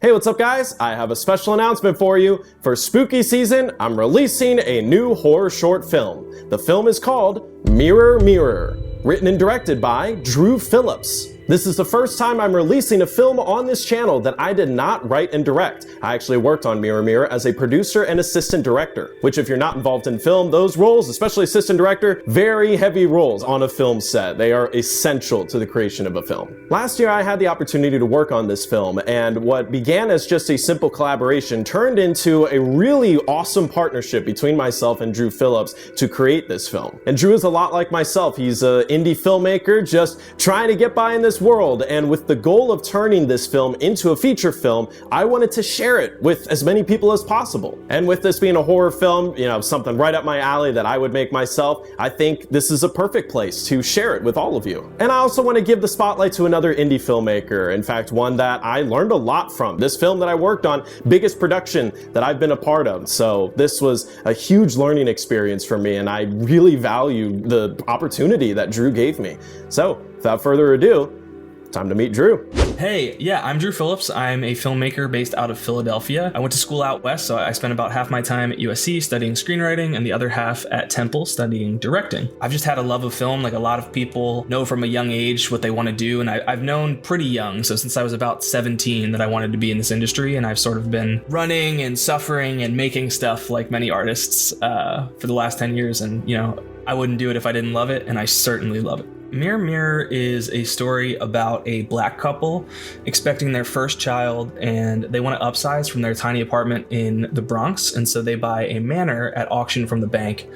Hey, what's up guys? I have a special announcement for you. For spooky season, I'm releasing a new horror short film. The film is called Mirror Mirror, written and directed by Drew Phillips. This is the first time I'm releasing a film on this channel that I did not write and direct. I actually worked on Mirror Mirror as a producer and assistant director, which if you're not involved in film, those roles, especially assistant director, very heavy roles on a film set. They are essential to the creation of a film. Last year, I had the opportunity to work on this film, and what began as just a simple collaboration turned into a really awesome partnership between myself and Drew Phillips to create this film. And Drew is a lot like myself. He's an indie filmmaker just trying to get by in this world, and with the goal of turning this film into a feature film, I wanted to share it with as many people as possible. And with this being a horror film, you know, something right up my alley that I would make myself, I think this is a perfect place to share it with all of you. And I also want to give the spotlight to another indie filmmaker, in fact, one that I learned a lot from. This film that I worked on, biggest production that I've been a part of, so this was a huge learning experience for me, and I really value the opportunity that Drew gave me. So, without further ado, time to meet Drew. Hey, yeah, I'm Drew Phillips. I'm a filmmaker based out of Philadelphia. I went to school out west, so I spent about half my time at USC studying screenwriting and the other half at Temple studying directing. I've just had a love of film, like a lot of people know from a young age what they want to do, and I've known pretty young, so since I was about 17 that I wanted to be in this industry, and I've sort of been running and suffering and making stuff like many artists for the last 10 years, and you know, I wouldn't do it if I didn't love it, and I certainly love it. Mirror Mirror is a story about a black couple expecting their first child, and they want to upsize from their tiny apartment in the Bronx, and so they buy a manor at auction from the bank,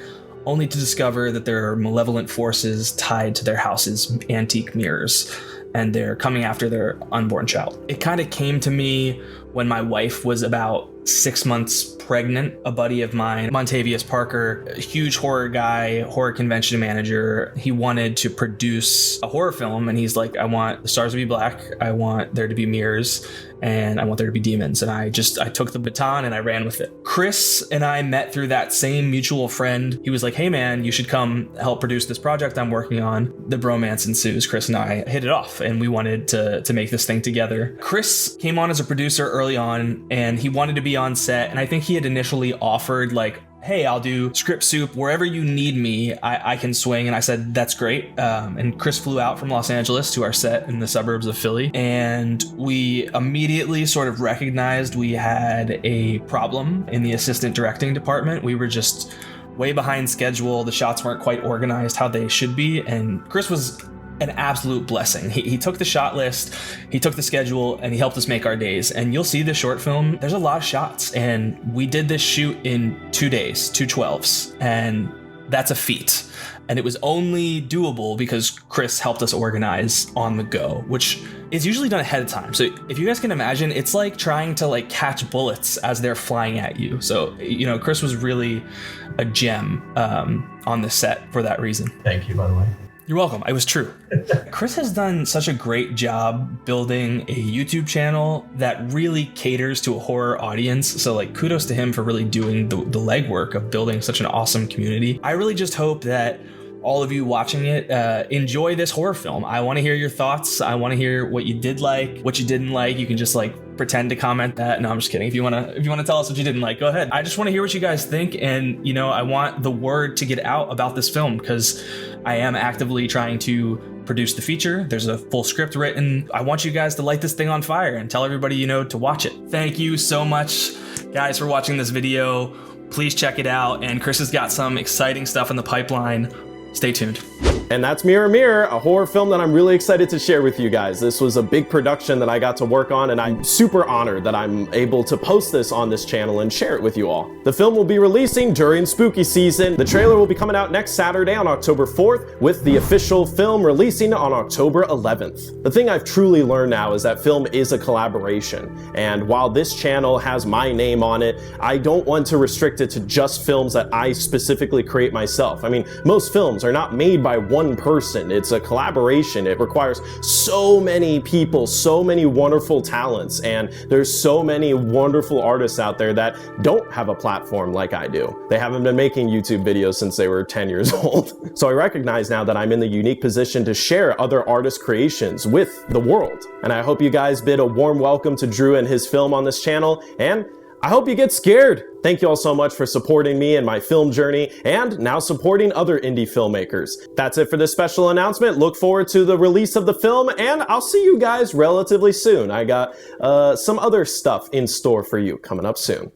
only to discover that there are malevolent forces tied to their house's antique mirrors, and they're coming after their unborn child. It kind of came to me when my wife was about 6 months pregnant. A buddy of mine, Montavious Parker, a huge horror guy, horror convention manager, he wanted to produce a horror film, and he's like, I want the stars to be black, I want there to be mirrors, and I want there to be demons. And I took the baton and I ran with it. Chris and I met through that same mutual friend. He was like, hey man, you should come help produce this project I'm working on. The bromance ensues. Chris and I hit it off, and we wanted to make this thing together. Chris came on as a producer early on, and he wanted to be on set, and I think he had initially offered like, hey, I'll do script soup wherever you need me, I can swing. And I said, that's great. And Chris flew out from Los Angeles to our set in the suburbs of Philly, and we immediately sort of recognized we had a problem in the assistant directing department. We were just way behind schedule. The shots weren't quite organized how they should be, and Chris was an absolute blessing. He took the shot list, he took the schedule, and he helped us make our days. And you'll see this short film, there's a lot of shots, and we did this shoot in 2 days, 2 12s, and that's a feat. And it was only doable because Chris helped us organize on the go, which is usually done ahead of time. So if you guys can imagine, it's like trying to like catch bullets as they're flying at you. So, you know, Chris was really a gem on the set for that reason. Thank you, by the way. You're welcome. It was true. Chris has done such a great job building a YouTube channel that really caters to a horror audience. So like kudos to him for really doing the legwork of building such an awesome community. I really just hope that all of you watching it enjoy this horror film. I want to hear your thoughts. I want to hear what you did like, what you didn't like. You can just like pretend to comment that. No, I'm just kidding. If you want to tell us what you didn't like, go ahead. I just want to hear what you guys think, and you know, I want the word to get out about this film because I am actively trying to produce the feature. There's a full script written. I want you guys to light this thing on fire and tell everybody you know to watch it. Thank you so much, guys, for watching this video. Please check it out. And Chris has got some exciting stuff in the pipeline. Stay tuned. And that's Mirror Mirror, a horror film that I'm really excited to share with you guys. This was a big production that I got to work on, and I'm super honored that I'm able to post this on this channel and share it with you all. The film will be releasing during spooky season. The trailer will be coming out next Saturday on October 4th, with the official film releasing on October 11th. The thing I've truly learned now is that film is a collaboration, and while this channel has my name on it, I don't want to restrict it to just films that I specifically create myself. I mean, most films are not made by one one person. It's a collaboration. It requires so many people, so many wonderful talents, and there's so many wonderful artists out there that don't have a platform like I do. They haven't been making YouTube videos since they were 10 years old. So I recognize now that I'm in the unique position to share other artist creations with the world. And I hope you guys bid a warm welcome to Drew and his film on this channel, and I hope you get scared. Thank you all so much for supporting me and my film journey, and now supporting other indie filmmakers. That's it for this special announcement. Look forward to the release of the film, and I'll see you guys relatively soon. I got some other stuff in store for you coming up soon.